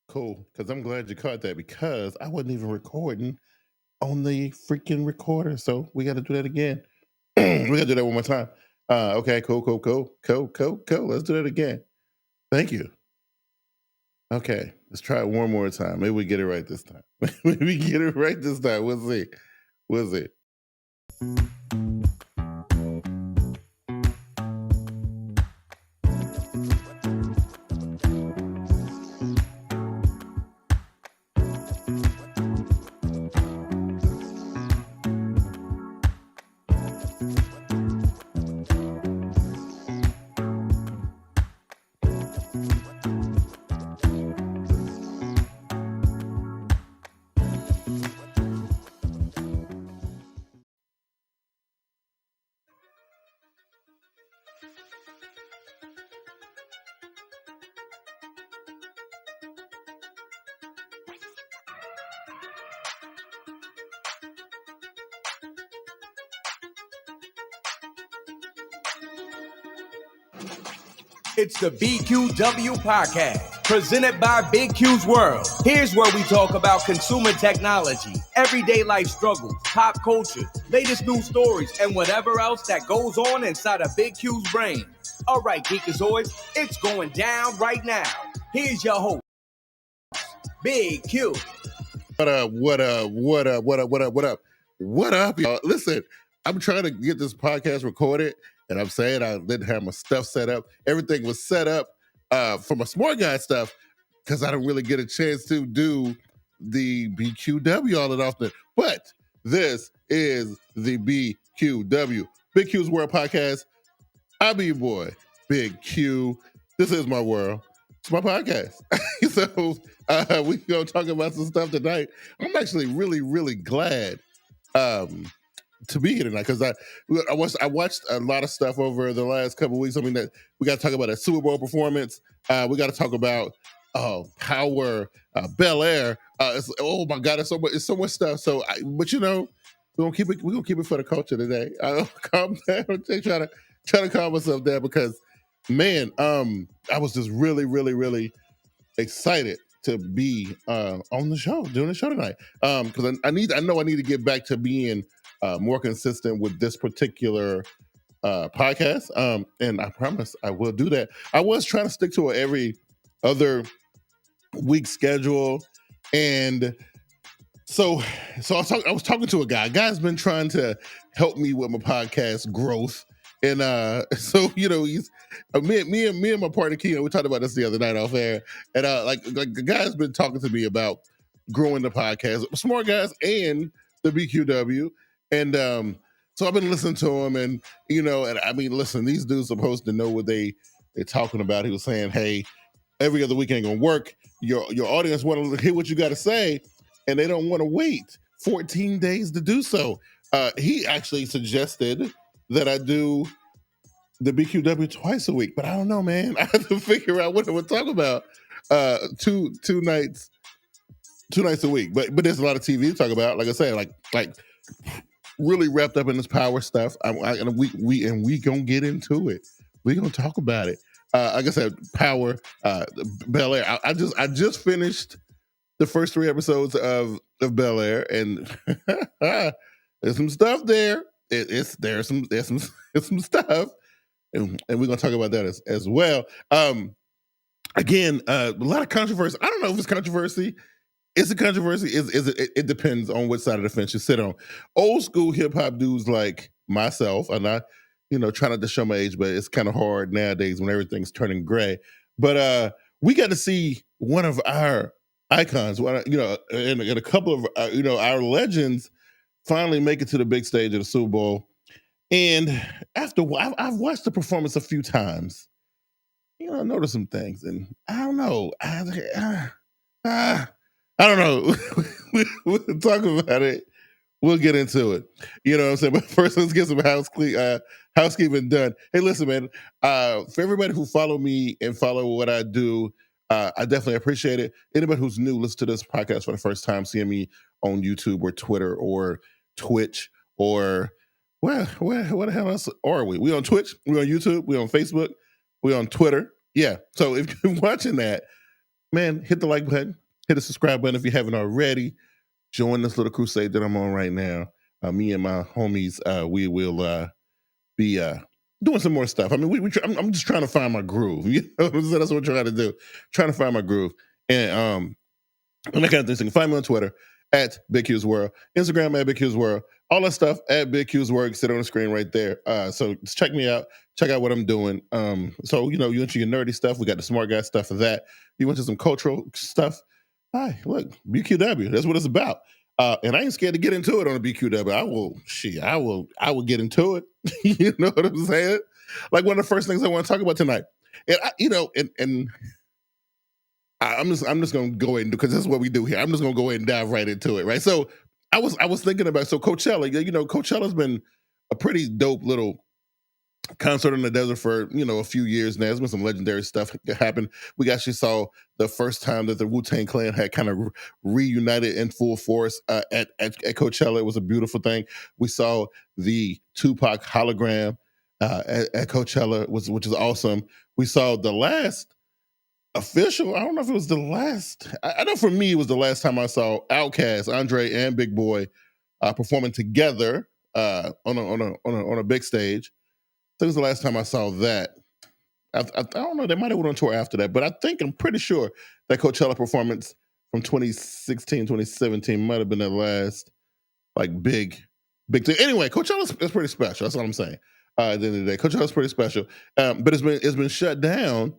Cool, because I'm glad you caught that because I wasn't even recording on the freaking recorder. So we got to do that again. We got to do that one more time. Okay, cool. Let's do that again. Thank you. Okay, let's try it one more time. Maybe we get it right this time. Maybe we get it right this time. We'll see. We'll see. It's the BQW podcast, presented by Bigg Q's World. Here's where we talk about consumer technology, everyday life struggles, pop culture, latest news stories, and whatever else that goes on inside of Bigg Q's brain. All right, Geekazoids, it's going down right now. Here's your host, Bigg Q. What up, y'all? Listen, I'm trying to get this podcast recorded, and I'm saying I didn't have my stuff set up. Everything was set up for my smart guy stuff because I don't really get a chance to do the BQW all that often. But this is the BQW, Bigg Q's World podcast. I'll be your boy, Bigg Q. This is my world. It's my podcast. So we gonna talk about some stuff tonight. I'm actually really glad to be here tonight because I watched a lot of stuff over the last couple of weeks. I mean, that we got to talk about a Super Bowl performance. We got to talk about Power, Bel Air. Oh my God, it's so much stuff. So, but you know, we're gonna keep it for the culture today. Calm down. Try to calm myself down because, man, I was just really excited to be on the show, doing the show tonight. Because I know I need to get back to being more consistent with this particular podcast. And I promise I will do that. I was trying to stick to every other week schedule, and so I was talking to a guy. A guy's been trying to help me with my podcast growth. And so you know, he's me and my partner Keaton, we talked about this the other night off air. And like the guy's been talking to me about growing the podcast. Smart guys and the BQW, and so I've been listening to him, and and I mean, listen, these dudes are supposed to know what they're talking about. He was saying, hey, every other week ain't gonna work. Your audience want to hear what you got to say, and they don't want to wait 14 days to do so. He actually suggested that I do the BQW twice a week, but I don't know, man. I have to figure out what I would talk about. Two nights a week, but there's a lot of TV to talk about. Like I said, like really wrapped up in this power stuff. And we gonna get into it. We gonna talk about it. Like I said, power, Bel Air. I just finished the first 3 episodes of Bel Air, and there's some stuff there. There's some stuff, and we're gonna talk about that as well. Again, a lot of controversy. I don't know if it's controversy. Is it controversy? Is it? It depends on what side of the fence you sit on. Old school hip hop dudes like myself, and I, trying not to show my age, but it's kind of hard nowadays when everything's turning gray. But we got to see one of our icons, and a couple of our legends finally make it to the big stage of the Super Bowl. And after I've watched the performance a few times. I noticed some things, and I don't know. I don't know. We'll talk about it. We'll get into it. You know what I'm saying? But first, let's get some housekeeping done. Hey, listen, man. For everybody who follow me and follow what I do, I definitely appreciate it. Anybody who's new, listen to this podcast for the first time, seeing me on YouTube or Twitter or Twitch or what the hell else are we? We on Twitch, we on YouTube, we on Facebook, we on Twitter. Yeah. So if you're watching that, man, hit the like button, hit the subscribe button if you haven't already. Join this little crusade that I'm on right now. Me and my homies, we will be doing some more stuff. I mean, I'm just trying to find my groove. You know what I'm saying? That's what we're trying to do. Trying to find my groove. And that kind of thing. So you can find me on Twitter at BigQsworld, Instagram at BigQsworld, all that stuff at BigQsworld. Sit on the screen right there. So just check me out. Check out what I'm doing. So you into your nerdy stuff. We got the smart guy stuff for that. You into some cultural stuff. Hi, look, BQW. That's what it's about. And I ain't scared to get into it on a BQW. I will get into it. You know what I'm saying? Like one of the first things I want to talk about tonight. And I'm just gonna go ahead and because this is what we do here. I'm just gonna go ahead and dive right into it, right? So I was thinking about Coachella. Coachella's been a pretty dope little concert in the desert for a few years now. There's been some legendary stuff that happened. We actually saw the first time that the Wu-Tang Clan had kind of reunited in full force at Coachella. It was a beautiful thing. We saw the Tupac hologram at Coachella, which is awesome. We saw the last official. I don't know if it was the last. I know for me, it was the last time I saw Outkast, Andre, and Big Boy performing together on a big stage. I think it was the last time I saw that. I don't know. They might have went on tour after that, but I'm pretty sure that Coachella performance from 2016, 2017 might have been the last big thing. Anyway, Coachella is pretty special. That's what I'm saying. At the end of the day, Coachella is pretty special, but it's been shut down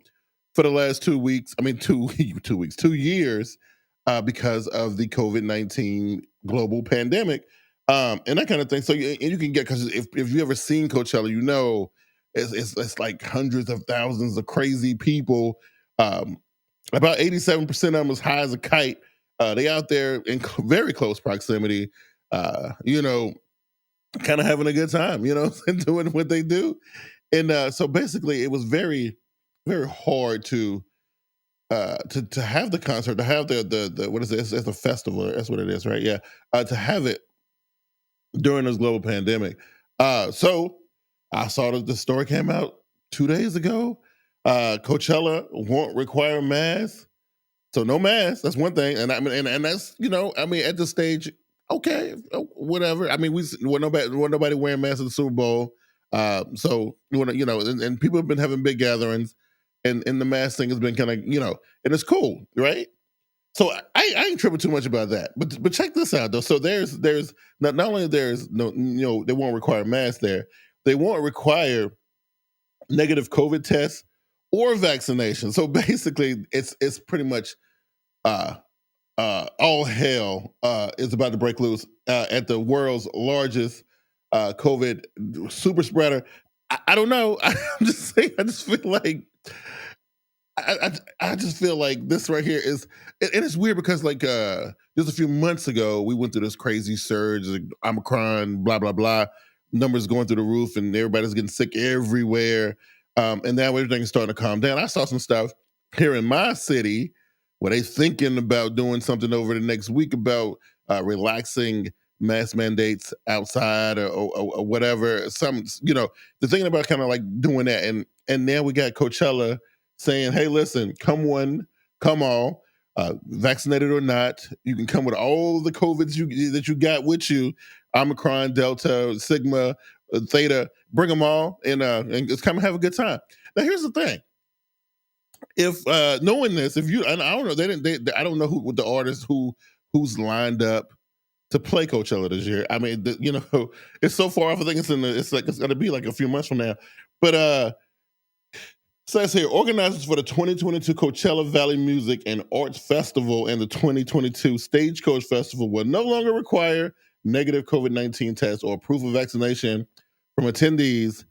for the last 2 weeks. I mean, 2 weeks, 2 years, because of the COVID-19 global pandemic. And that kind of thing. So you can get, because if you ever seen Coachella, it's like hundreds of thousands of crazy people. About 87% of them as high as a kite. They out there in very close proximity, kind of having a good time, and doing what they do. And so basically it was very, very hard to have the concert, to have the what is it? It's a festival. That's what it is, right? Yeah. To have it during this global pandemic. So I saw that the story came out 2 days ago. Coachella won't require masks. So no masks. That's one thing. And I mean, and that's, at this stage, okay, whatever. I mean, we're nobody wearing masks at the Super Bowl. So, and people have been having big gatherings, and the mask thing has been kind of, and it's cool, right? So I ain't tripping too much about that, but check this out though. So there's not only there's no, they won't require masks there, they won't require negative COVID tests or vaccination. So basically, it's pretty much all hell is about to break loose at the world's largest COVID super spreader. I don't know. I'm just saying. I just feel like I just feel like this right here is, and it's weird because like just a few months ago we went through this crazy surge, like Omicron, blah blah blah, numbers going through the roof, and everybody's getting sick everywhere. And now everything's starting to calm down. I saw some stuff here in my city where they thinking about doing something over the next week about relaxing mask mandates outside or whatever. Some, they're thinking about kind of like doing that, and now we got Coachella saying, hey, listen, come one, come all, vaccinated or not, you can come with all the COVIDs that you got with you, Omicron, Delta, Sigma, Theta, bring them all, and just come and have a good time. Now, here's the thing. If knowing this, if you, and I don't know, I don't know what the artists who's lined up to play Coachella this year. I mean, it's so far off. I think it's going to be like a few months from now. But says here, organizers for the 2022 Coachella Valley Music and Arts Festival and the 2022 Stagecoach Festival will no longer require negative COVID-19 tests or proof of vaccination from attendees.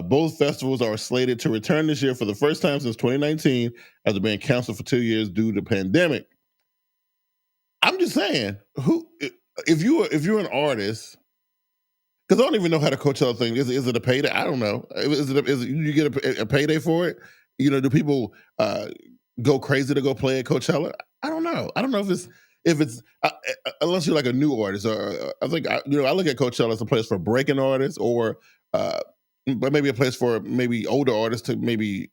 Both festivals are slated to return this year for the first time since 2019 after being canceled for 2 years due to the pandemic. I'm just saying, if you're an artist, because I don't even know how the Coachella thing is. Is it a payday? I don't know. Is you get a payday for it? Do people go crazy to go play at Coachella? I don't know. I don't know if it's unless you're like a new artist. Or I think I look at Coachella as a place for breaking artists, or but maybe a place for maybe older artists to maybe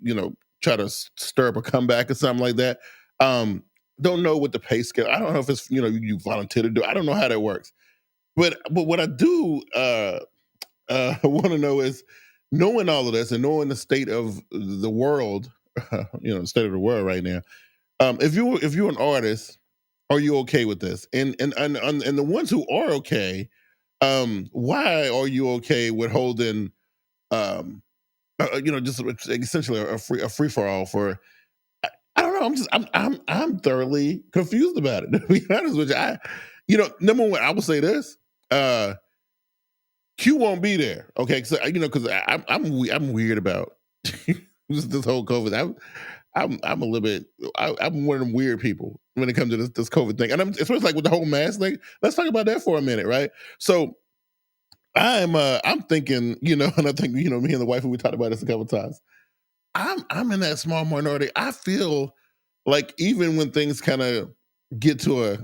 try to stir up a comeback or something like that. Don't know what the pay scale. I don't know if it's you volunteer to do. I don't know how that works. But what I do want to know is, knowing all of this and knowing the state of the world, the state of the world right now. If you're an artist, are you okay with this? And the ones who are okay, why are you okay with holding, just essentially a free for all for? I don't know. I'm thoroughly confused about it. To be honest with you, number one, I will say this. Q won't be there, okay? So because I'm weird about this whole COVID. I'm a little bit. I'm one of them weird people when it comes to this COVID thing, and especially like with the whole mask thing. Let's talk about that for a minute, right? So I'm thinking, and I think me and the wife, we talked about this a couple of times. I'm in that small minority. I feel like even when things kind of get to a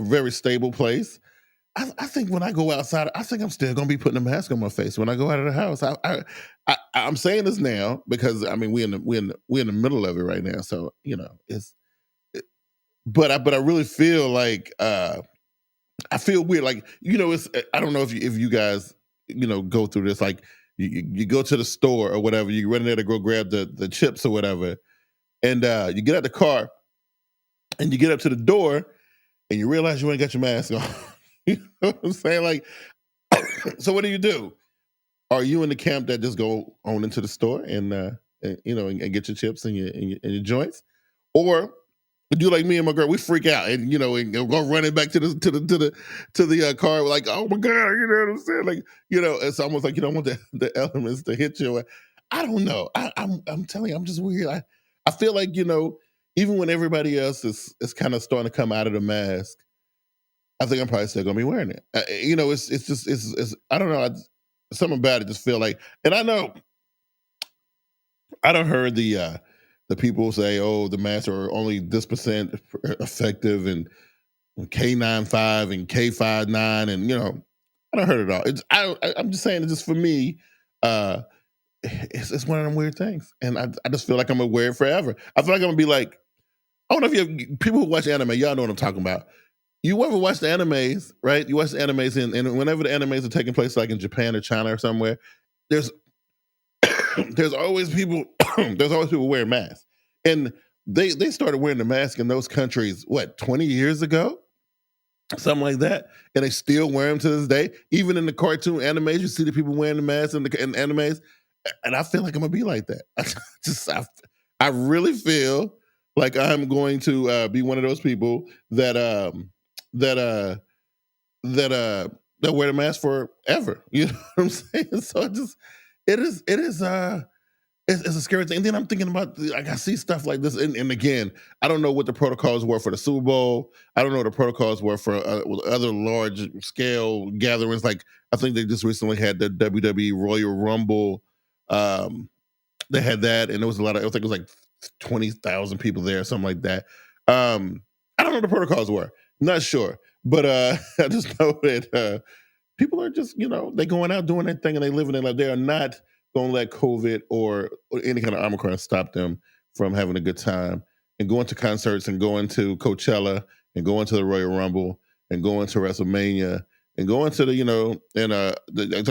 very stable place, I think when I go outside, I think I'm still gonna be putting a mask on my face when I go out of the house. I'm saying this now because I mean we're in the middle of it right now, so but I really feel like I feel weird, like it's I don't know if you guys go through this, like you go to the store or whatever, you run in there to go grab the chips or whatever, and you get out the car and you get up to the door and you realize you ain't got your mask on. You know what I'm saying? Like, so what do? Are you in the camp that just go on into the store and get your chips and your joints, or do you like me and my girl? We freak out and and go running back to the car like, oh my god, you know what I'm saying? Like, it's almost like you don't want the elements to hit you. I don't know. I'm telling you, I'm just weird. I feel like even when everybody else is kind of starting to come out of the mask, I think I'm probably still gonna be wearing it. It's I don't know. Something about it just feel like, and I know I don't heard the people say, oh, the masks are only this percent effective and K95 and K59 and I don't heard it all. I'm just saying, it's just for me. It's one of them weird things, and I just feel like I'm gonna wear it forever. I feel like I'm gonna be like, I don't know if you have people who watch anime, y'all know what I'm talking about. You ever watch the animes, right? You watch the animes, and whenever the animes are taking place, like in Japan or China or somewhere, there's there's always people wearing masks, and they started wearing the mask in those countries 20 years ago, something like that, and they still wear them to this day. Even in the cartoon animes, you see the people wearing the masks in animes, and I feel like I'm gonna be like that. I really feel like I'm going to be one of those people that that wear the mask forever. You know what I'm saying? So it is it's a scary thing. And then I'm thinking about like I see stuff like this, and again, I don't know what the protocols were for the Super Bowl. I don't know what the protocols were for other large scale gatherings. Like I think they just recently had the WWE Royal Rumble. Um, they had that, and there was a lot of. I think it was like 20,000 people there, something like that. I don't know what the protocols were. Not sure, but I just know that people are just, they going out doing their thing and they living their life. They are not going to let COVID or any kind of Omicron stop them from having a good time and going to concerts and going to Coachella and going to the Royal Rumble and going to WrestleMania and going to I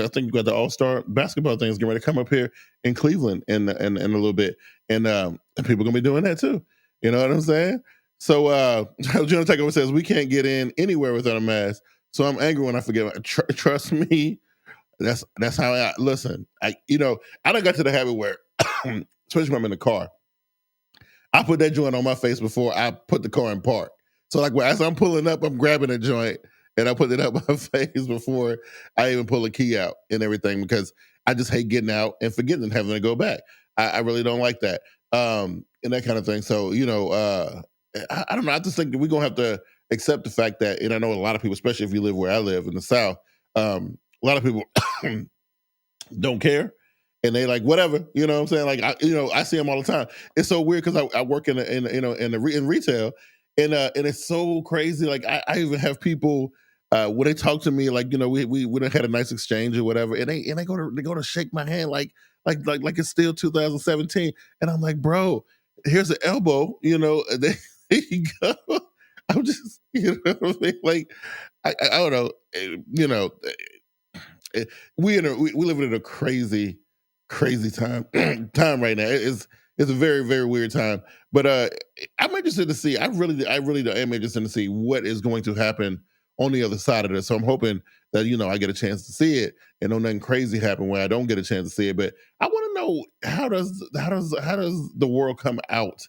think you got the All-Star basketball things getting ready to come up here in Cleveland in a little bit. And people are going to be doing that too. You know what I'm saying? So Jonah Takeover says, we can't get in anywhere without a mask. So I'm angry when I forget. Trust me, that's how I listen. I don't got to the habit where, especially when I'm in the car, I put that joint on my face before I put the car in park. So like as I'm pulling up, I'm grabbing a joint and I put it up my face before I even pull a key out and everything because I just hate getting out and forgetting and having to go back. I really don't like that and that kind of thing. So I don't know. I just think that we're gonna have to accept the fact that, and I know a lot of people, especially if you live where I live in the South, a lot of people don't care, and they like whatever. You know what I'm saying? Like I see them all the time. It's so weird because I work in retail, and it's so crazy. Like I even have people when they talk to me, like we done had a nice exchange or whatever, and they go to shake my hand like it's still 2017, and I'm like, bro, here's an elbow. There you go. I'm just, what I mean? Like, I don't know, we live in a crazy, crazy time right now. It's a very, very weird time. But I'm interested to see. I really am interested to see what is going to happen on the other side of this. So I'm hoping that I get a chance to see it, and don't nothing crazy happen where I don't get a chance to see it. But I want to know how does the world come out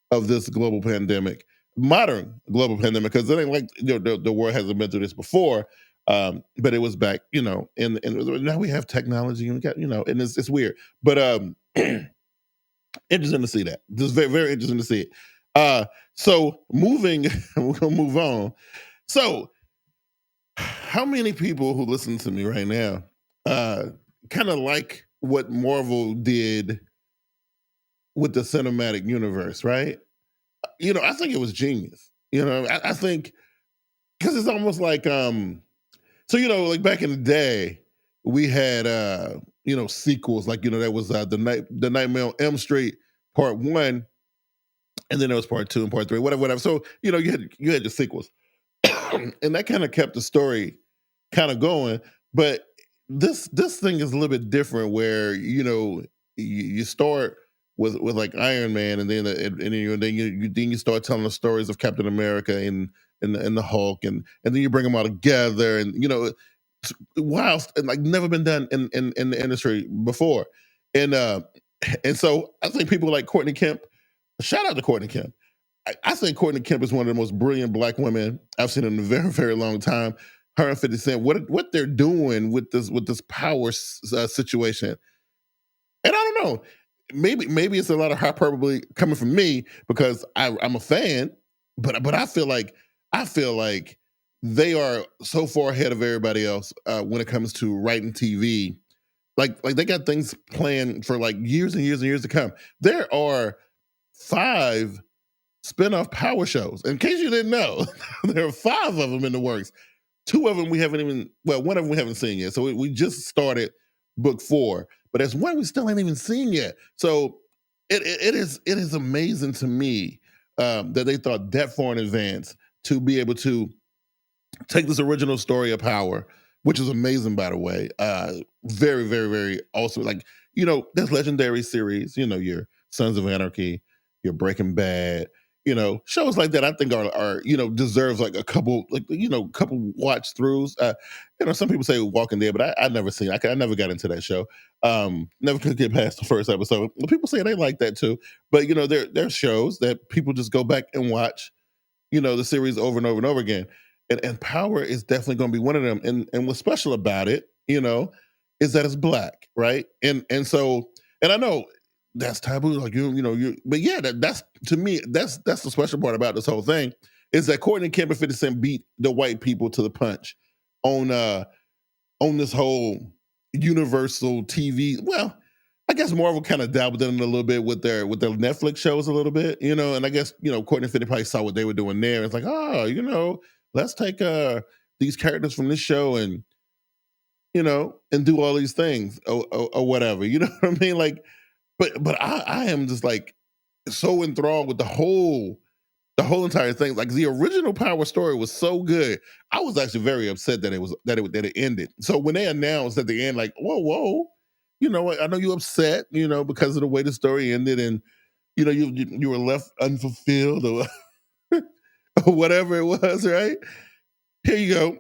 of this global pandemic, modern global pandemic, because it ain't like the world hasn't been through this before, but it was back, and now we have technology and we got, and it's weird, but interesting to see that. Just very, very interesting to see it. So moving, we're gonna move on. So, how many people who listen to me right now kind of like what Marvel did with the cinematic universe, right? I think it was genius. I think because it's almost like like back in the day, we had sequels, like there was the Nightmare on Elm Street Part 1, and then there was Part 2 and Part 3, whatever. So you had your sequels, and that kind of kept the story kind of going. But this thing is a little bit different, where you start with like Iron Man, and then you start telling the stories of Captain America and the Hulk, and then you bring them all together, and whilst and like never been done in the industry before, and so I think people like Courtney Kemp. Shout out to Courtney Kemp. I think Courtney Kemp is one of the most brilliant Black women I've seen in a very, very long time. Her and 50 Cent, what they're doing with this power situation, and I don't know, maybe it's a lot of hyperbole coming from me because I'm a fan, but I feel like they are so far ahead of everybody else when it comes to writing TV. Like they got things planned for like years and years and years to come. There are 5 spin-off power shows. In case you didn't know, there are 5 of them in the works. 2 of them we haven't even, well, one of them we haven't seen yet. So we just started book 4, but there's one we still ain't even seen yet. So it is amazing to me that they thought that far in advance to be able to take this original story of power, which is amazing, by the way. Very, very, very awesome. Like, there's legendary series, your Sons of Anarchy, your Breaking Bad, shows like that I think are deserves like a couple, couple watch throughs. Some people say Walking Dead, but I never seen. I never got into that show. Never could get past the first episode. People say they like that too, but there are shows that people just go back and watch, the series over and over and over again. and Power is definitely going to be one of them. And what's special about it, is that it's black, right? And I know that's taboo, like but yeah, that's to me, that's the special part about this whole thing is that Courtney Kemp and 50 Cent beat the white people to the punch on this whole universal TV. Well, I guess Marvel kind of dabbled in it a little bit with their Netflix shows a little bit, and I guess Courtney and 50 probably saw what they were doing there. It's like, let's take these characters from this show and and do all these things or whatever. You know what I mean? Like, but I am just like so enthralled with the whole entire thing. Like the original Power story was so good. I was actually very upset that it ended. So when they announced at the end, like, whoa, I know you're upset, because of the way the story ended, and you were left unfulfilled or, or whatever it was, right? Here you go.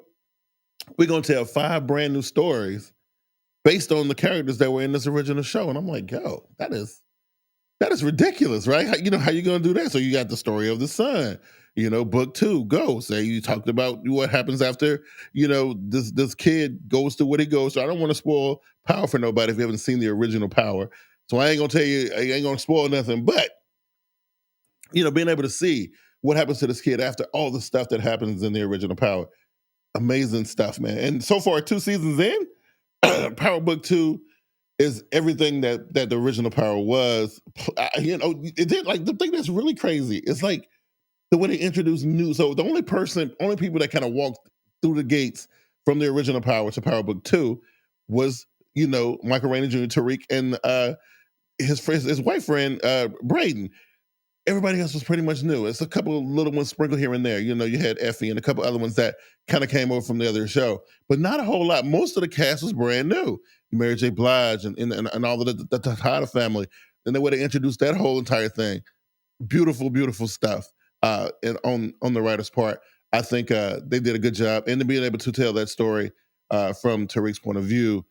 We're gonna tell 5 brand new stories based on the characters that were in this original show. And I'm like, yo, that is ridiculous, right? How you gonna do that? So you got the story of the son, book 2, go. Say you talked about what happens after, this kid goes through what he goes. So I don't want to spoil Power for nobody if you haven't seen the original Power. So I ain't gonna tell you, I ain't gonna spoil nothing, but being able to see what happens to this kid after all the stuff that happens in the original Power. Amazing stuff, man. And so far, 2 seasons in, Power Book 2 is everything that the original Power was. It did, like, the thing that's really crazy is like the way they introduced new. So the only people that kind of walked through the gates from the original Power to Power Book 2 was Michael Rainey Jr., Tariq, and his white friend Braden. Everybody else was pretty much new. It's a couple of little ones sprinkled here and there. You had Effie and a couple other ones that kind of came over from the other show, but not a whole lot. Most of the cast was brand new. Mary J. Blige and all of the Tejada family. And the way they introduced that whole entire thing, beautiful, beautiful stuff. And on the writer's part, I think they did a good job. And to being able to tell that story from Tariq's point of view,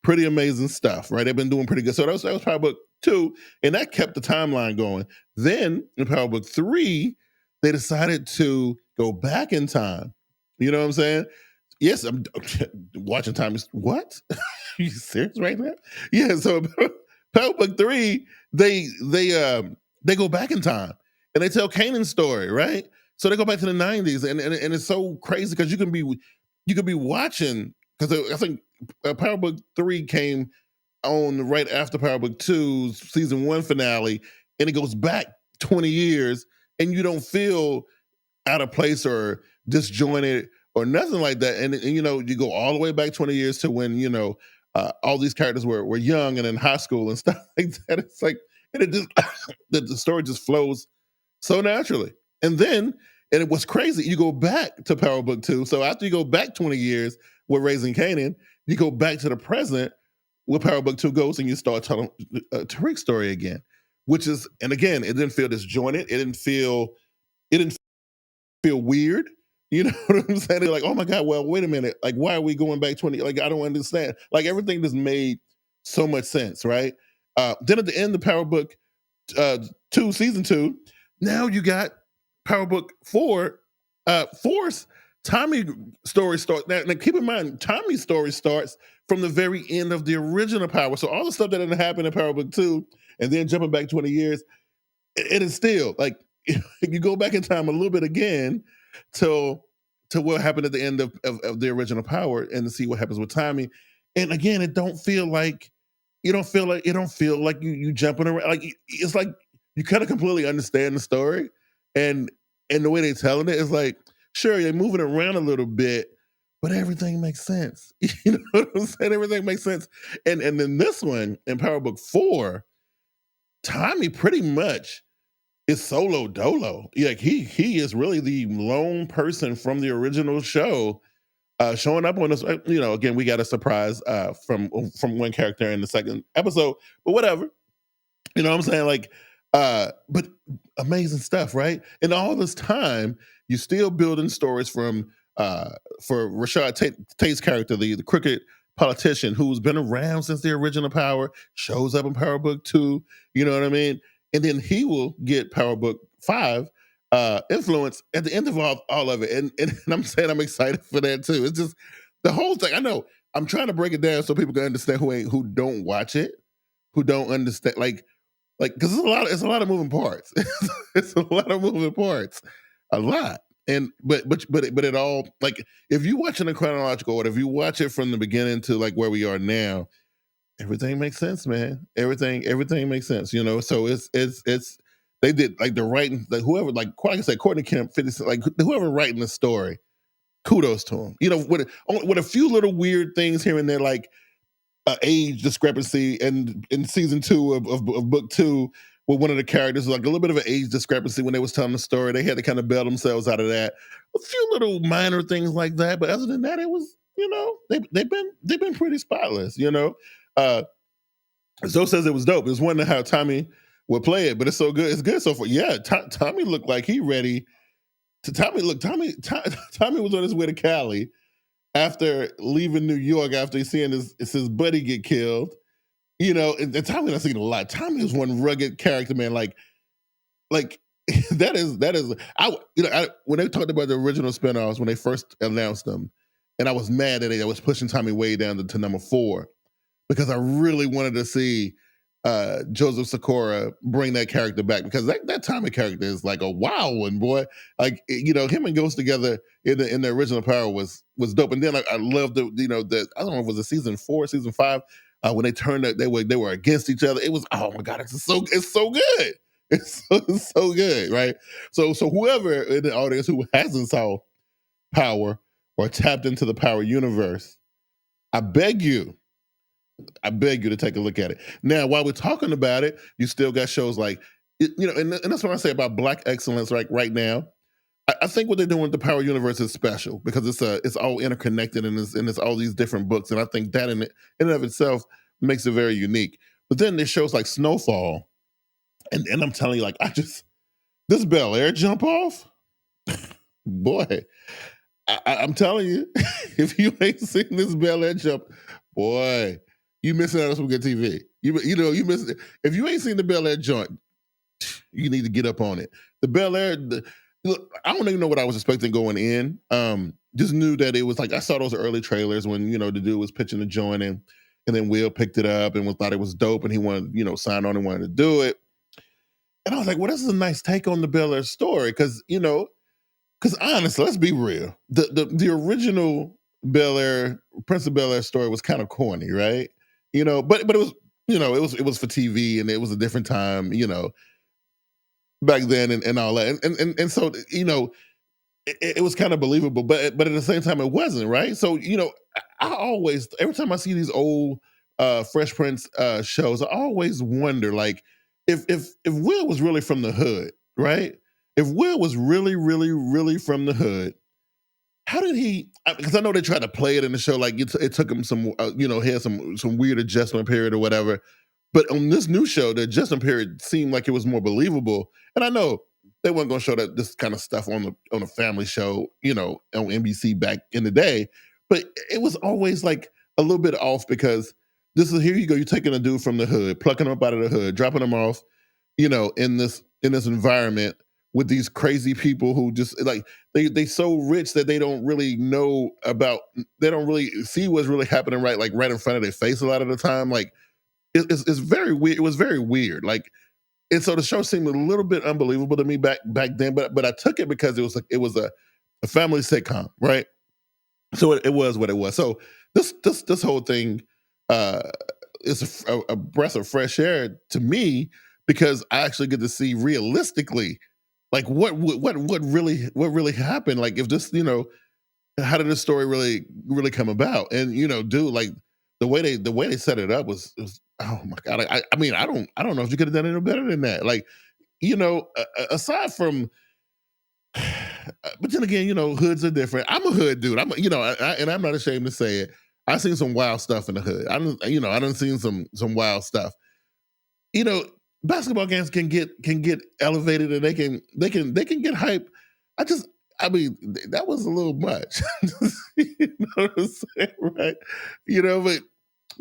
pretty amazing stuff, right? They've been doing pretty good. So that was Power Book 2, and that kept the timeline going. Then in Power Book 3, they decided to go back in time. You know what I'm saying? Yes, I'm watching time. What? Are you serious right now? Yeah. So Power Book 3, they go back in time and they tell Kanan's story, right? So they go back to the 90s, and it's so crazy because you can be watching, because I think Power Book 3 came on right after Power Book 2's season 1 finale, and it goes back 20 years, and you don't feel out of place or disjointed or nothing like that. And you go all the way back 20 years to when all these characters were young and in high school and stuff like that. It's like, and it just the story just flows so naturally. And it was crazy. You go back to Power Book 2. So after you go back 20 years with Raising Kanan, you go back to the present with Power Book 2 goes, and you start telling Tariq's story again, which is, and again, it didn't feel disjointed. It didn't feel weird. You know what I'm saying? They're like, oh my God, well, wait a minute. Like, why are we going back 20? Like, I don't understand. Like, everything just made so much sense, right? Then at the end of Power Book 2, season 2, now you got Power Book 4, Force. Tommy story starts. Now keep in mind, Tommy's story starts from the very end of the original Power. So all the stuff that didn't happen in Power Book 2, and then jumping back 20 years, it is still like you go back in time a little bit again to what happened at the end of the original Power, and to see what happens with Tommy. And again, it don't feel like you jumping around. Like, it's like you kind of completely understand the story, and the way they're telling it is like, sure, you're moving around a little bit, but everything makes sense. You know what I'm saying? Everything makes sense. And then this one, in Power Book 4, Tommy pretty much is solo dolo. Like, he is really the lone person from the original show showing up on this. Again, we got a surprise from one character in the second episode, but whatever. You know what I'm saying? Like, but amazing stuff, right? And all this time, you're still building stories for Rashad Tate's character, the crooked politician who's been around since the original Power, shows up in Power Book 2. You know what I mean? And then he will get Power Book 5 influence at the end of all of it. And I'm saying I'm excited for that too. It's just the whole thing. I know I'm trying to break it down so people can understand who don't watch it, who don't understand because it's a lot of moving parts. It's a lot of moving parts. A lot. And but it all, like, if you watch it in chronological order, if you watch it from the beginning to like where we are now, everything makes sense, man. Everything makes sense, you know. So it's they did like the writing, like whoever, like I said, Courtney Kemp, 50 Cent, like whoever writing the story, kudos to him. You know, with a few little weird things here and there, like age discrepancy, and in season 2 of book 2, with one of the characters, like a little bit of an age discrepancy when they was telling the story. They had to kind of bail themselves out of that. A few little minor things like that, but other than that, it was, you know, they've been pretty spotless, you know. Uh, Zoe says it was dope. It was wondering how Tommy would play it, but it's so good. It's good so far. Yeah, Tommy looked like he ready. Tommy was on his way to Cali after leaving New York after seeing his buddy get killed. You know, and Tommy, I've seen a lot. Tommy is one rugged character, man. Like that is when they talked about the original spinoffs when they first announced them, and I was mad that they was pushing Tommy way down to number 4, because I really wanted to see Joseph Sikora bring that character back, because that Tommy character is like a wild one, boy. Like, you know, him and Ghost together in the original Power was dope. And then I loved the, you know, the, I don't know if it was a season 4, season 5, when they turned it, they were against each other. It was, oh my God, it's so good. It's so good, right? So whoever in the audience who hasn't saw Power or tapped into the Power universe, I beg you to take a look at it. Now, while we're talking about it, you still got shows like, you know, and that's what I say about Black excellence right now. I think what they're doing with the Power universe is special, because it's all interconnected, and it's all these different books, and I think that in and of itself makes it very unique. But then there's shows like Snowfall, and I'm telling you, like, this Bel Air jump off, boy, I'm telling you, if you ain't seen this Bel Air jump, boy, you missing out on some good TV. You miss it. If you ain't seen the Bel Air joint, you need to get up on it. The Bel Air, look, I don't even know what I was expecting going in. Just knew that it was like, I saw those early trailers when, you know, the dude was pitching the joint, and then Will picked it up and thought it was dope, and he wanted, you know, sign on and wanted to do it. And I was like, well, this is a nice take on the Bel Air story, because, you know, because honestly, let's be real, the original Bel Air, Prince of Bel Air story was kind of corny, right? You know, but it was, you know, it was for TV, and it was a different time, you know, back then, and all that, and so, you know, it was kind of believable, but at the same time, it wasn't, right? So, you know, I always, every time I see these old Fresh Prince shows, I always wonder, like, if Will was really from the hood, right? If Will was really, really, really from the hood, how did he? Because I know they tried to play it in the show, like it took him some, you know, he had some weird adjustment period or whatever. But on this new show, the adjustment period seemed like it was more believable. And I know they weren't going to show that this kind of stuff on a family show, you know, on NBC back in the day. But it was always like a little bit off, because this is, here you go, you're taking a dude from the hood, plucking him up out of the hood, dropping him off, you know, in this environment with these crazy people who just, like, they so rich that they don't really know about, they don't really see what's really happening right in front of their face a lot of the time. Like, it's very weird. It was very weird. Like, and so the show seemed a little bit unbelievable to me back then, but I took it because it was a family sitcom, right? So it was what it was. So this whole thing is a breath of fresh air to me, because I actually get to see realistically, like, what really happened. Like, if this, you know, how did this story really come about? And, you know, dude, like, the way they set it up was oh my God. I mean, I don't know if you could have done any better than that. Like, you know, aside from, but then again, you know, hoods are different. I'm a hood dude. You know, and I'm not ashamed to say it. I've seen some wild stuff in the hood. I done seen some wild stuff. You know, basketball games can get elevated, and they can get hype. I mean, that was a little much. You know what I'm saying, right? You know, but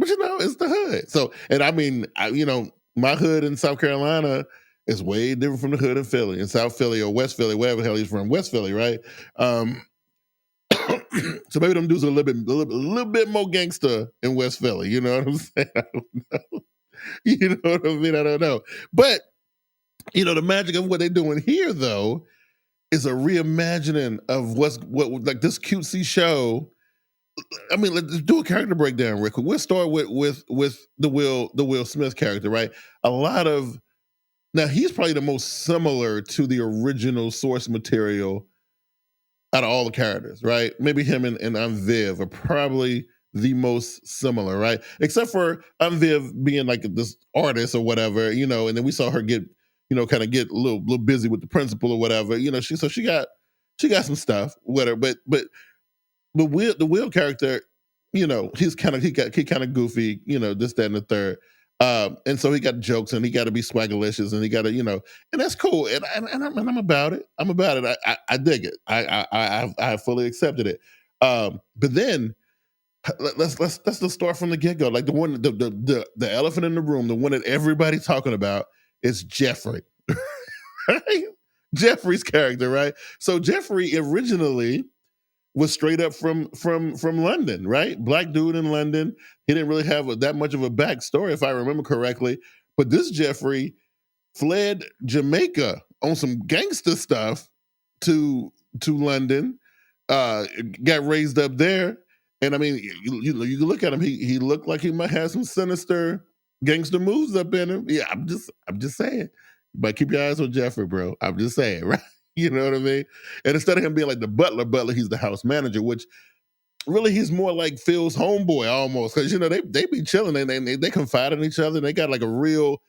you know, it's the hood. So, and I mean, you know, my hood in South Carolina It's way different from the hood in Philly, in South Philly or West Philly, wherever the hell he's from, West Philly, right? So maybe them dudes are a little bit more gangster in West Philly. You know what I'm saying? I don't know. You know what I mean? I don't know. But the magic of what they're doing here, though, is a reimagining of what like this cutesy show. I mean, let's do a character breakdown, Rick. We'll start with the Will Smith character, right? A lot of now he's probably the most similar to the original source material out of all the characters, right? Maybe him and Aunt Viv are probably the most similar, right? Except for Aunt Viv being like this artist or whatever, and then we saw her get, kind of get a little busy with the principal or whatever, she got some stuff, whatever. But the Will character, he's kind of goofy, this, that, and the third. And so he got jokes and he got to be swaggerlicious and he got to, and that's cool. And I'm about it. I'm about it. I dig it. I fully accepted it. But then let's just start from the get go. Like the elephant in the room, the one that everybody's talking about is Jeffrey. Right? Jeffrey's character, right? So Jeffrey originally was straight up from London, right? Black dude in London. He didn't really have that much of a backstory, if I remember correctly. But this Jeffrey fled Jamaica on some gangster stuff to London, got raised up there. And I mean, you look at him, he looked like he might have some sinister gangster moves up in him. Yeah, I'm just saying. But keep your eyes on Jeffrey, bro. I'm just saying, right? You know what I mean? And instead of him being like the butler, he's the house manager, which really he's more like Phil's homeboy almost. Because, they be chilling and they confide in each other. And they got like a real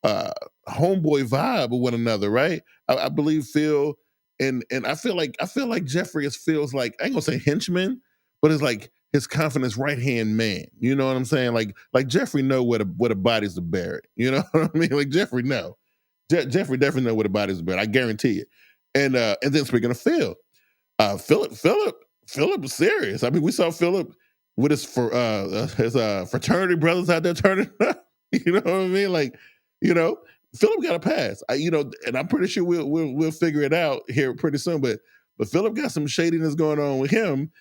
homeboy vibe with one another, right? I believe Phil and I feel like Jeffrey is Phil's like, I ain't gonna say henchman, but it's like his confidence right-hand man. You know what I'm saying? Like Jeffrey know where the bodies are buried. You know what I mean? Like Jeffrey know. Jeffrey definitely know where the bodies are buried. I guarantee you. And then speaking of Phil, Philip was serious. I mean, we saw Philip with his fraternity brothers out there turning up. You know what I mean? Like, Philip got a pass. And I'm pretty sure we'll figure it out here pretty soon. But Philip got some shadiness going on with him.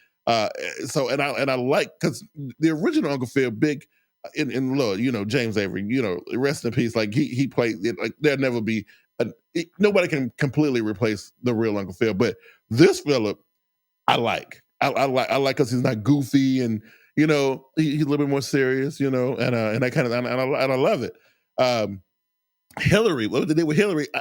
So I like, because the original Uncle Phil, Big in Lord, James Avery, rest in peace. Like he played like there'll never be. Nobody can completely replace the real Uncle Phil, but this Philip, I like. I like because he's not goofy and he's a little bit more serious, and I kind of and I love it. Hillary, what they did with Hillary, I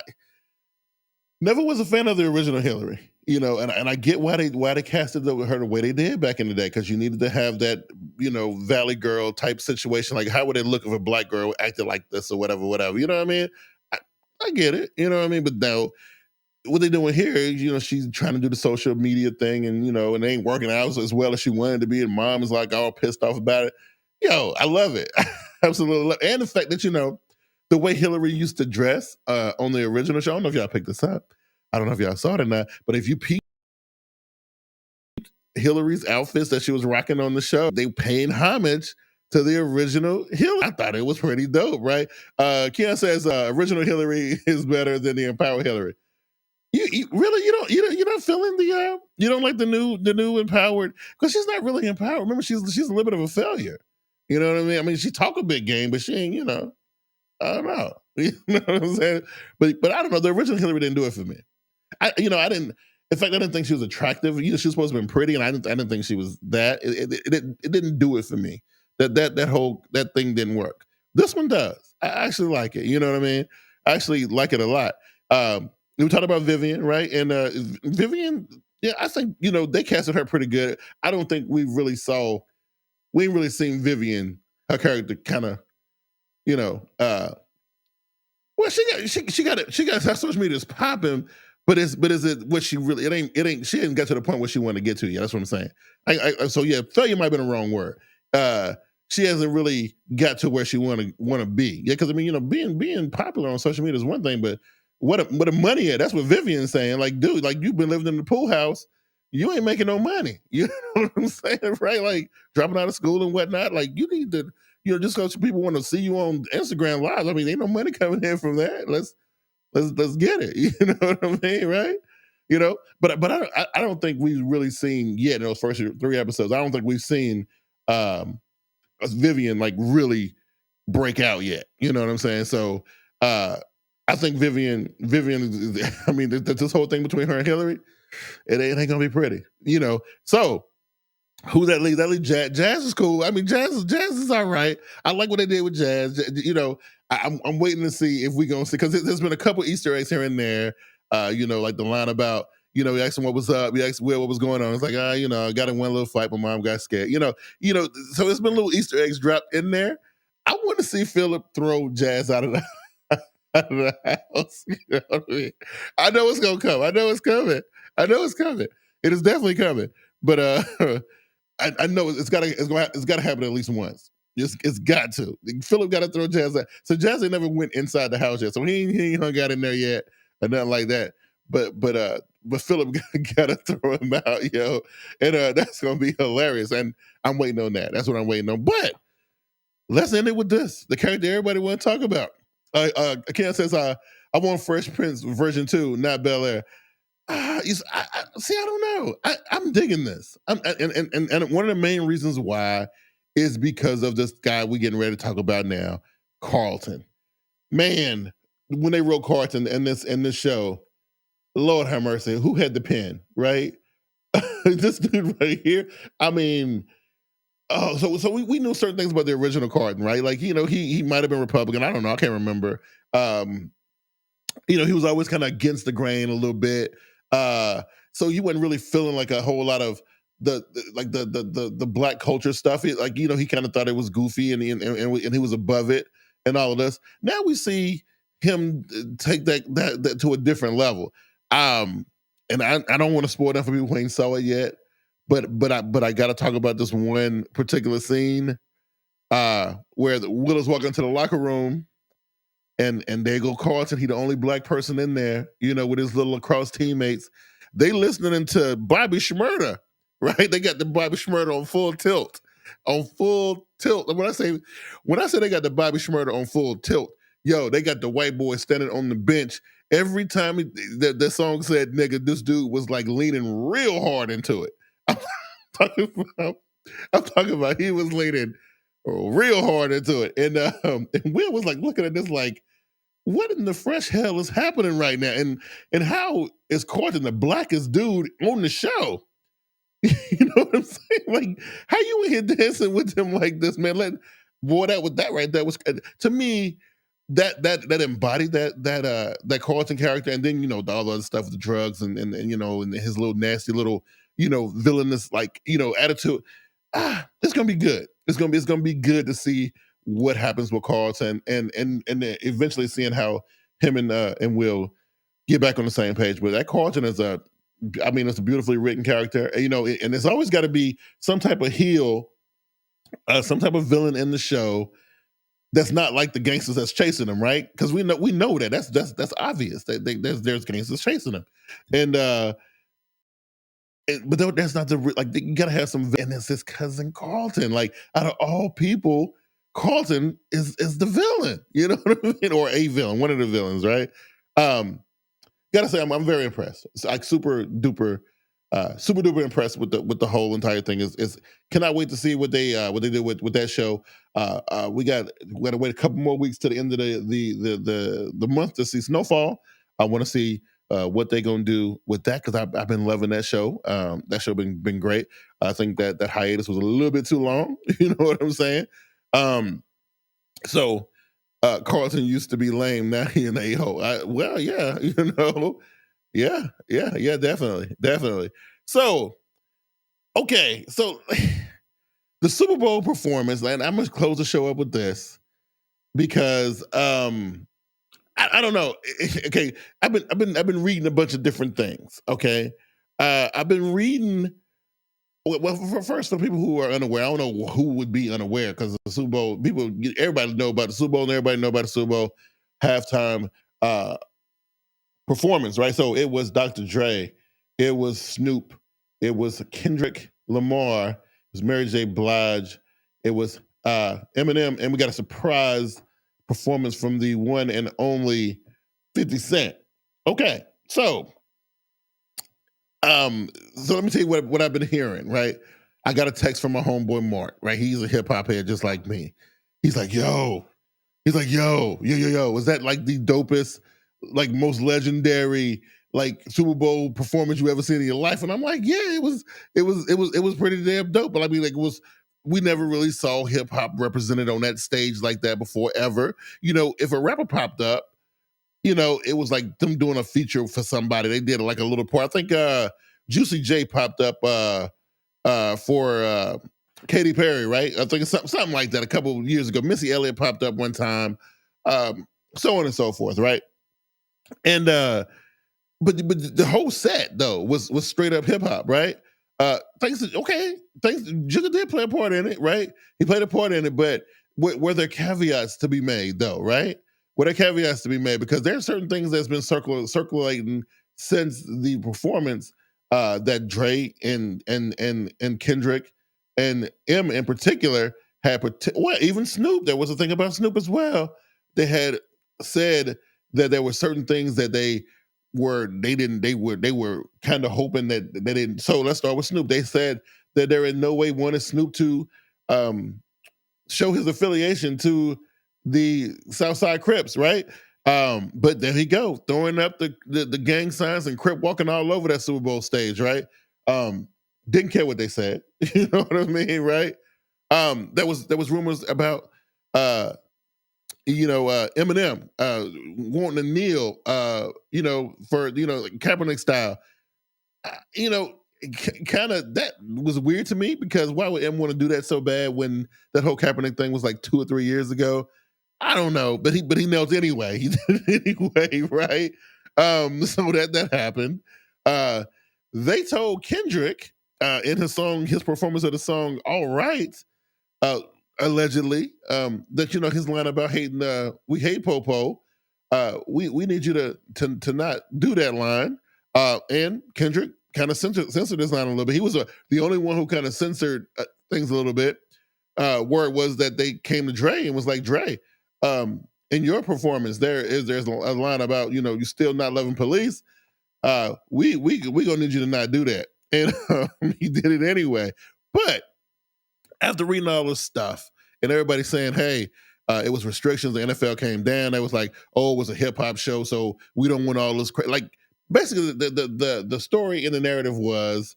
never was a fan of the original Hillary, and I get why they casted her the way they did back in the day, because you needed to have that Valley Girl type situation. Like, how would it look if a black girl acted like this or whatever, you know what I mean? I get it, you know what I mean? But now, what they doing here, she's trying to do the social media thing and, and it ain't working out as well as she wanted to be. And mom is like all pissed off about it. I love it. Absolutely love it. And the fact that, the way Hillary used to dress on the original show, I don't know if y'all picked this up. I don't know if y'all saw it or not, but if you peep Hillary's outfits that she was rocking on the show, they paying homage to the original Hillary. I thought it was pretty dope, right? Keon says original Hillary is better than the empowered Hillary. You really you're not feeling the you don't like the new empowered, because she's not really empowered. Remember, she's a little bit of a failure. You know what I mean? I mean, she talk a big game, but she ain't. I don't know. You know what I'm saying? But I don't know. The original Hillary didn't do it for me. I didn't. In fact, I didn't think she was attractive. She was supposed to be pretty, and I didn't think she was that. It didn't do it for me. That thing didn't work. This one does. I actually like it. You know what I mean? I actually like it a lot. We talked about Vivian, right? And Vivian, yeah, I think they casted her pretty good. I don't think we ain't really seen Vivian, her character, kind of, well, she got her social media is popping, but is it what she really? It ain't. She didn't get to the point where she wanted to get to yet. That's what I'm saying. So yeah, failure might have been the wrong word. She hasn't really got to where she want to be. Yeah, because I mean, being popular on social media is one thing, but what the money at? That's what Vivian's saying. Like, dude, like you've been living in the pool house, you ain't making no money. You know what I'm saying, right? Like dropping out of school and whatnot. Like you need to, just because people want to see you on Instagram Live. I mean, ain't no money coming in from that. Let's Let's get it. You know what I mean, right? But I don't think we've really seen yet in those first 3 episodes. I don't think we've seen um Vivian like really break out yet. You know what I'm saying? So I think Vivian, I mean, this whole thing between her and Hillary, it ain't gonna be pretty. So who that lead? That lead Jazz is cool. I mean, Jazz is all right. I like what they did with Jazz. I'm waiting to see if we gonna see, because there's been a couple Easter eggs here and there. Like the line about, he asked him what was up. He asked Will what was going on. It's like, I got in one little fight, but mom got scared. So it's been little Easter eggs dropped in there. I want to see Philip throw Jazz out of the out of the house. You know what I mean? I know it's gonna come. I know it's coming. It is definitely coming. But I know it's gotta happen at least once. It's got to. Philip got to throw Jazz out. So Jazz ain't never went inside the house yet. So he ain't hung out in there yet or nothing like that. But Philip got to throw him out, yo. And that's gonna be hilarious. And I'm waiting on that. That's what I'm waiting on. But let's end it with this. The character everybody want to talk about. Ken says, I want Fresh Prince version 2, not Bel Air. See, I don't know. I'm digging this. And one of the main reasons why is because of this guy we getting ready to talk about now, Carlton. Man, when they wrote Carlton in this show, Lord have mercy, who had the pen, right? This dude right here. I mean, so we knew certain things about the original Carlton, right? Like, he might have been Republican. I don't know. I can't remember. He was always kind of against the grain a little bit. So he wasn't really feeling like a whole lot of the black culture stuff. He kind of thought it was goofy and he was above it and all of this. Now we see him take that to a different level. And I don't want to spoil that for people who ain't saw it yet, but I got to talk about this one particular scene where Will is walking into the locker room. And there go Carlton. He the only black person in there, with his little lacrosse teammates. They listening to Bobby Shmurda, right? They got the Bobby Shmurda on full tilt. On full tilt. When I say they got the Bobby Shmurda on full tilt, yo, they got the white boy standing on the bench. Every time the song said nigga, this dude was like leaning real hard into it. I'm talking about he was leaning real hard into it. And Will was like looking at this like, what in the fresh hell is happening right now? And how is Carlton the blackest dude on the show? You know what I'm saying? Like, how you in here dancing with him like this, man? That right there was, to me, that embodied that Carlton character. And then all the other stuff with the drugs and his little nasty little villainous attitude. It's gonna be good. It's gonna be good to see what happens with Carlton and eventually seeing how him and Will get back on the same page. But that Carlton is it's a beautifully written character, and there's always got to be some type of heel, some type of villain in the show that's not like the gangsters that's chasing him, right? Because we know that's obvious that there's gangsters chasing him, but that's not you gotta have some. And it's his cousin Carlton. Like, out of all people, Carlton is the villain. You know what I mean? Or a villain, one of the villains, right? Gotta say, I'm very impressed. It's like super duper impressed with the whole entire thing. Is cannot wait to see what they did with that show. We got to wait a couple more weeks to the end of the month to see Snowfall. I want to see what they gonna do with that, because I've been loving that show. That show been great. I think that hiatus was a little bit too long. You know what I'm saying? So Carlton used to be lame. Now he an a-hole. Well, yeah, yeah, definitely. So, okay, so the Super Bowl performance, and I'm gonna close the show up with this because I don't know. Okay, I've been reading a bunch of different things. Okay, I've been reading. Well, first, for people who are unaware, I don't know who would be unaware, because the Super Bowl, everybody know about the Super Bowl, and everybody know about the Super Bowl halftime performance, right? So it was Dr. Dre, it was Snoop, it was Kendrick Lamar, it was Mary J. Blige, it was Eminem, and we got a surprise performance from the one and only 50 Cent. Okay, so let me tell you what I've been hearing, right? I got a text from my homeboy Mark, right? He's a hip hop head just like me. He's like, yo, was that like the dopest, like most legendary, like Super Bowl performance you ever seen in your life? And I'm like, yeah, it was pretty damn dope. But I mean, like, we never really saw hip hop represented on that stage like that before ever. If a rapper popped up, it was like them doing a feature for somebody. They did like a little part. I think Juicy J popped up for Katy Perry, right? I think it's something like that a couple of years ago. Missy Elliott popped up one time, so on and so forth, right? And but the whole set though was straight up hip hop, right? Thanks. Jigga did play a part in it, right? He played a part in it, but were there caveats to be made though, right? Were there caveats to be made? Because there are certain things that's been circulating since the performance that Dre and Kendrick and M in particular had. Well, even Snoop. There was a thing about Snoop as well. They had said that there were certain things that they were kind of hoping that they didn't. So let's start with Snoop. They said that there in no way wanted Snoop to show his affiliation to the Southside Crips, right? But there he go, throwing up the gang signs and Crip walking all over that Super Bowl stage, right? Didn't care what they said. You know what I mean, right? There was rumors about Eminem wanting to kneel, for like Kaepernick style. Kind of that was weird to me because why would M want to do that so bad when that whole Kaepernick thing was like 2 or 3 years ago? I don't know, but he knelt anyway. He did it anyway, right? So that happened. They told Kendrick in his performance of the song "All Right," uh, allegedly, that his line about hating, we hate Popo. We need you to not do that line. And Kendrick kind of censored this line a little bit. He was the only one who kind of censored things a little bit. Where it was that they came to Dre and was like, Dre, in your performance, there's a line about you still not loving police. We gonna need you to not do that, and he did it anyway. But after reading all this stuff and everybody saying, hey, it was restrictions, the NFL came down. They was like, oh, it was a hip hop show, so we don't want all this. Like basically, the story in the narrative was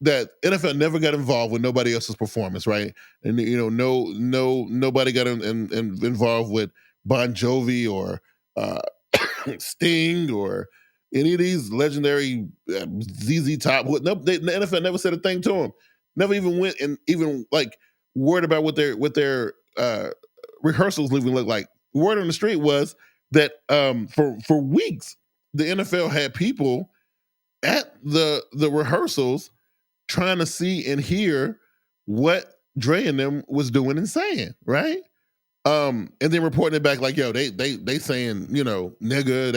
that NFL never got involved with nobody else's performance, right? And nobody got involved with Bon Jovi or Sting or any of these legendary ZZ Top. No, the NFL never said a thing to him. Never even went and even like worried about what their rehearsals even looked like. Word on the street was that for weeks the NFL had people at the rehearsals trying to see and hear what Dre and them was doing and saying, right? And then reporting it back like, yo, they saying, nigga,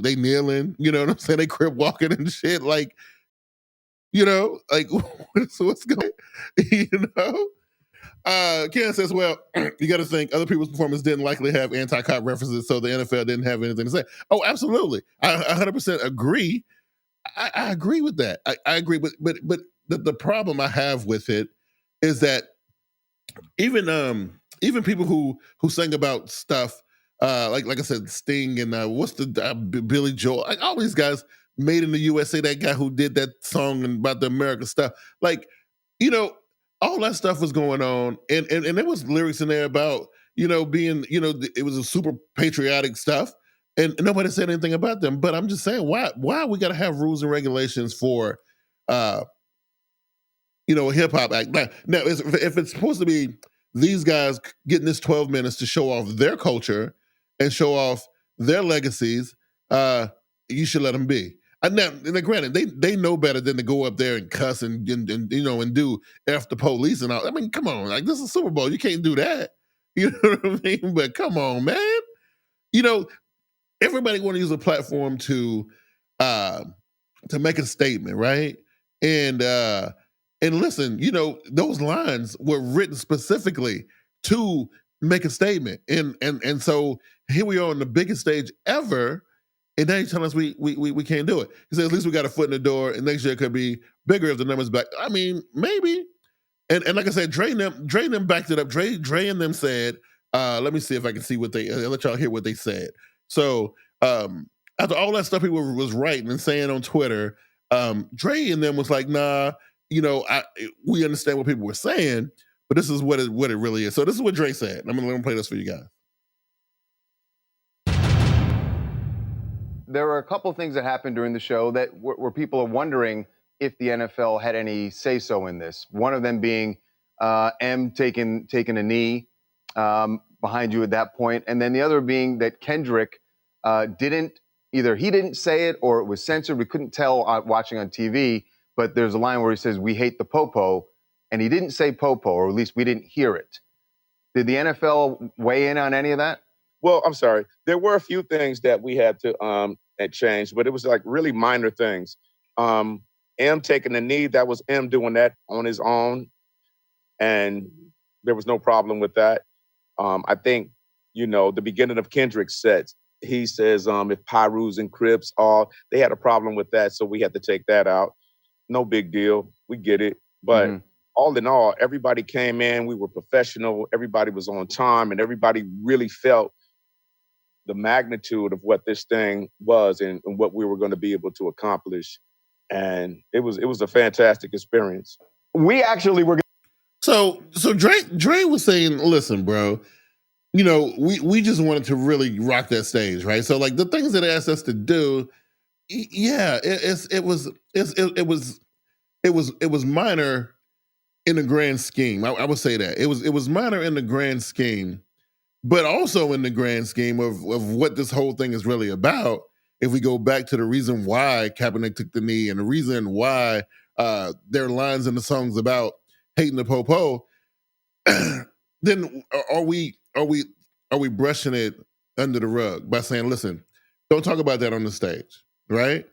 they kneeling, you know what I'm saying? They crip walking and shit, like, like what's going, you know? Ken says, well, you got to think other people's performance didn't likely have anti-cop references, so the NFL didn't have anything to say. Oh, absolutely, I 100% agree. I agree with that. I agree, but the problem I have with it is that even people who sing about stuff like I said, Sting and what's the Billy Joel, like all these guys made in the USA, that guy who did that song about the American stuff, like all that stuff was going on, and there was lyrics in there about being it was a super patriotic stuff, and nobody said anything about them. But I'm just saying, why we got to have rules and regulations for a hip hop act? Now if it's supposed to be these guys getting this 12 minutes to show off their culture and show off their legacies, you should let them be. Now, granted, they know better than to go up there and cuss and do F the police and all. I mean, come on, like this is Super Bowl, you can't do that. You know what I mean? But come on, man. Everybody want to use a platform to make a statement, right? And listen, those lines were written specifically to make a statement. And so here we are on the biggest stage ever, and now you're telling us we can't do it. He said at least we got a foot in the door, and next year it could be bigger if the numbers back. I mean, maybe. And like I said, Dre and them backed it up. Dre and them said, let me see if I can see what I'll let y'all hear what they said. So after all that stuff he was writing and saying on Twitter, Dre and them was like, nah, we understand what people were saying, but this is what it really is. So this is what Dre said. I'm gonna play this for you guys. There were a couple of things that happened during the show that where people are wondering if the NFL had any say-so in this. One of them being M taking a knee behind you at that point, and then the other being that Kendrick didn't say it or it was censored. We couldn't tell watching on TV, but there's a line where he says, "We hate the popo," and he didn't say popo, or at least we didn't hear it. Did the NFL weigh in on any of that? Well, I'm sorry. There were a few things that we had to change, but it was like really minor things. M taking the knee, that was M doing that on his own, and there was no problem with that. I think, the beginning of Kendrick's sets, he says if Pyrus and Crips they had a problem with that, so we had to take that out. No big deal. We get it. But all in all, everybody came in, we were professional, everybody was on time, and everybody really felt the magnitude of what this thing was and what we were going to be able to accomplish. And it was a fantastic experience. We actually were. So Dre was saying, listen, bro, we just wanted to really rock that stage, right? So like the things that they asked us to do, yeah, it was minor in the grand scheme. I would say that it was minor in the grand scheme, but also in the grand scheme of what this whole thing is really about. If we go back to the reason why Kaepernick took the knee and the reason why there are lines in the songs about hating the popo, then are we brushing it under the rug by saying, listen, don't talk about that on the stage, right?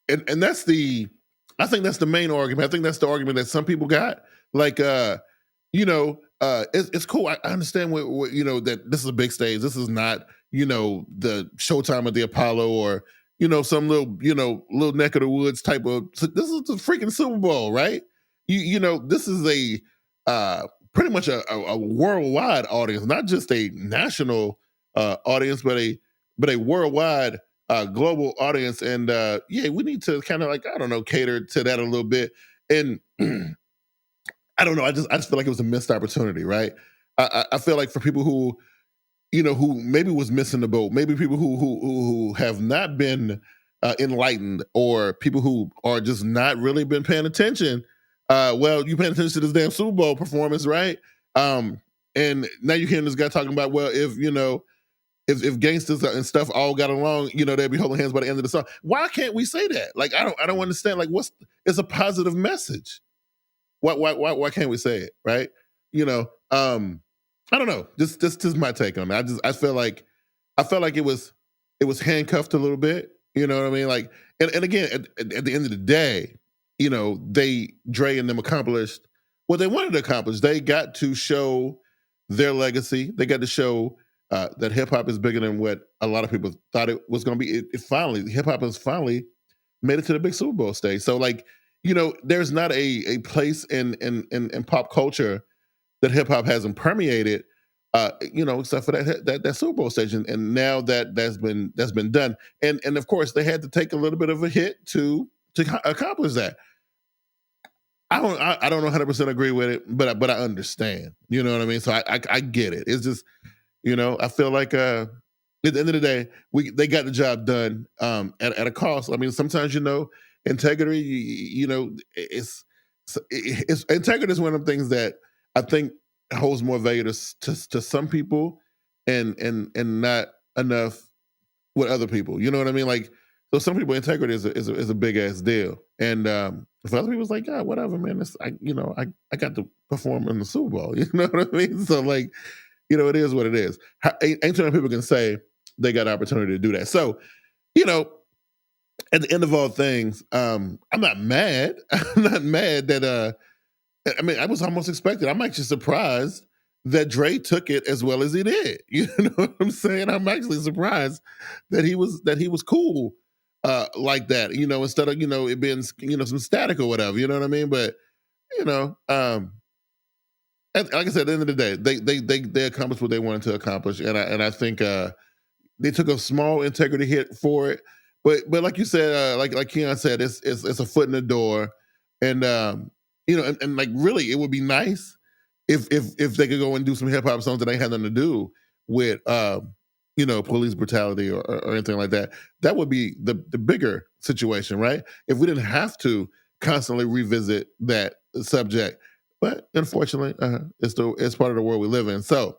And I think that's the main argument. I think that's the argument that some people got. Like, it's cool. I understand what that this is a big stage. This is not, the Showtime at the Apollo or, some little neck of the woods type of, this is the freaking Super Bowl, right? This is a pretty much a worldwide audience, not just a national audience, but a worldwide global audience. And we need to kind of cater to that a little bit. And I don't know. I just feel like it was a missed opportunity, right? I feel like for people who maybe was missing the boat, maybe people who have not been enlightened, or people who are just not really been paying attention. Well, you paying attention to this damn Super Bowl performance, right? And now you're hearing this guy talking about, well, if gangsters and stuff all got along, they'd be holding hands by the end of the song. Why can't we say that? Like, I don't understand. Like, it's a positive message. Why can't we say it, right? I don't know. This is my take on it. I felt like it was handcuffed a little bit. You know what I mean? Like, and again, at the end of the day, Dre and them accomplished what they wanted to accomplish. They got to show their legacy. They got to show that hip hop is bigger than what a lot of people thought it was going to be. Hip hop has finally made it to the big Super Bowl stage. So there's not a place in pop culture that hip hop hasn't permeated, except for that Super Bowl stage. And now that's been done. And of course they had to take a little bit of a hit to accomplish that. I don't 100% agree with it, but I understand. You know what I mean? So I get it. It's just, I feel like at the end of the day, they got the job done at a cost. I mean, sometimes integrity, it's integrity is one of the things that I think holds more value to some people and not enough with other people. You know what I mean? Like, so some people, integrity is a big ass deal, and for other people, it's like, yeah, whatever, man. I got to perform in the Super Bowl. You know what I mean? So like, it is what it is. Ain't too many people can say they got an opportunity to do that. So, at the end of all things, I'm not mad. I'm not mad that I was almost expected. I'm actually surprised that Dre took it as well as he did. You know what I'm saying? I'm actually surprised that he was cool like that. Instead of it being some static or whatever. You know what I mean? But you know, like I said, at the end of the day, they accomplished what they wanted to accomplish, and I think they took a small integrity hit for it. But like you said, like Keon said, it's a foot in the door, and and like really, it would be nice if they could go and do some hip hop songs that ain't had nothing to do with police brutality or anything like that. That would be the bigger situation, right? If we didn't have to constantly revisit that subject. But unfortunately, it's part of the world we live in. So,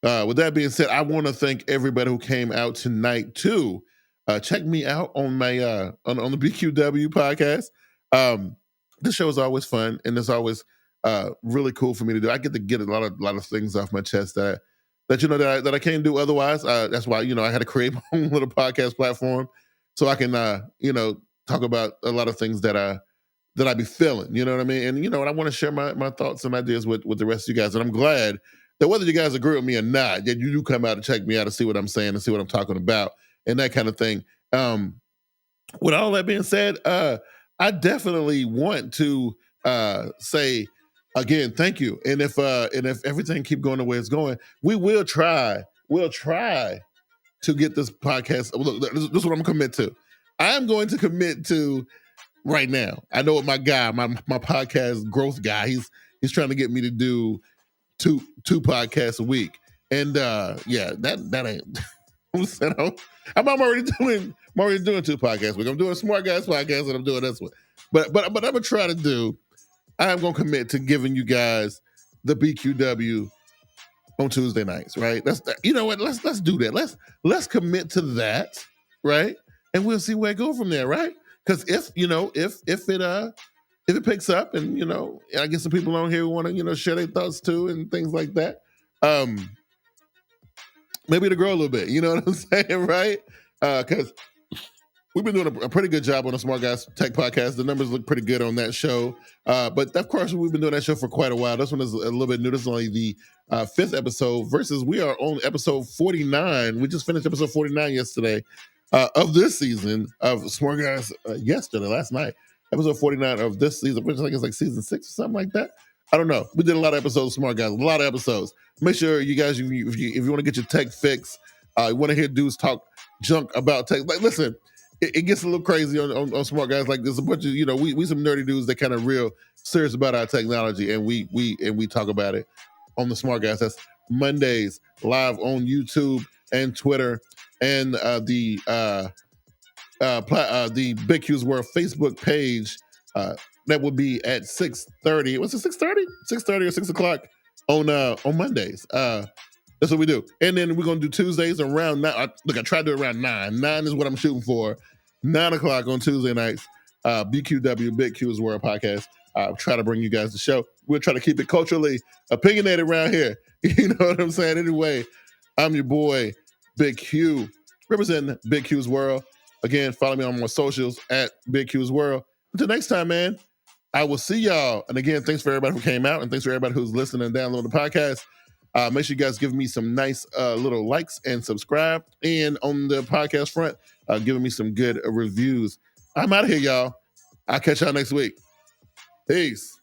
with that being said, I want to thank everybody who came out tonight too. Check me out on my on the BQW podcast. This show is always fun, and it's always really cool for me to do. I get to get a lot of things off my chest that I can't do otherwise. That's why I had to create my own little podcast platform so I can talk about a lot of things that I be feeling. You know what I mean? And I want to share my thoughts and ideas with the rest of you guys. And I'm glad that whether you guys agree with me or not, that you do come out and check me out and see what I'm saying and see what I'm talking about and that kind of thing. With all that being said, I definitely want to say again, thank you. And if everything keep going the way it's going, we'll try to get this podcast. Look, this is what I'm commit to. I am going to commit to right now. I know what my guy, my podcast growth guy, he's trying to get me to do two podcasts a week. And yeah, that ain't I'm already doing 2 podcasts a week. I'm doing a Smart Guys podcast and I'm doing this one. But I'm gonna try to do, I'm gonna commit to giving you guys the BQW on Tuesday nights, right? You know what? Let's do that. Let's commit to that, right? And we'll see where it goes from there, right? Because if it picks up, and I get some people on here who want to share their thoughts too and things like that, maybe it'll grow a little bit. You know what I'm saying, right? Because we've been doing a pretty good job on the Smart Guys Tech Podcast. The numbers look pretty good on that show. But of course, we've been doing that show for quite a while. This one is a little bit new. This is only the 5th episode versus we are on episode 49. We just finished episode 49 yesterday of this season of Smart Guys last night. Episode 49 of this season, which I think is like season 6 or something like that. I don't know. We did a lot of episodes of Smart Guys, a lot of episodes. Make sure you guys, if you want to get your tech fix, you want to hear dudes talk junk about tech. Like, listen, it gets a little crazy on Smart Guys. Like, there's a bunch of, we some nerdy dudes that kind of real serious about our technology, and we talk about it on the Smart Guys. That's Mondays live on YouTube and Twitter and the Bigg Q's World Facebook page. That would be at 6:30. What's it, 6:30? 6:30 or 6 o'clock on Mondays. That's what we do. And then we're going to do Tuesdays around 9. Look, I tried to do around 9. 9 is what I'm shooting for. 9 o'clock on Tuesday nights. BQW, Bigg Q's World podcast. Try to bring you guys the show. We'll try to keep it culturally opinionated around here. You know what I'm saying? Anyway, I'm your boy, Bigg Q, representing Bigg Q's World. Again, follow me on my socials at Bigg Q's World. Until next time, man, I will see y'all. And again, thanks for everybody who came out, and thanks for everybody who's listening and downloading the podcast. Make sure you guys give me some nice little likes and subscribe. And on the podcast front, giving me some good reviews. I'm out of here, y'all. I'll catch y'all next week. Peace.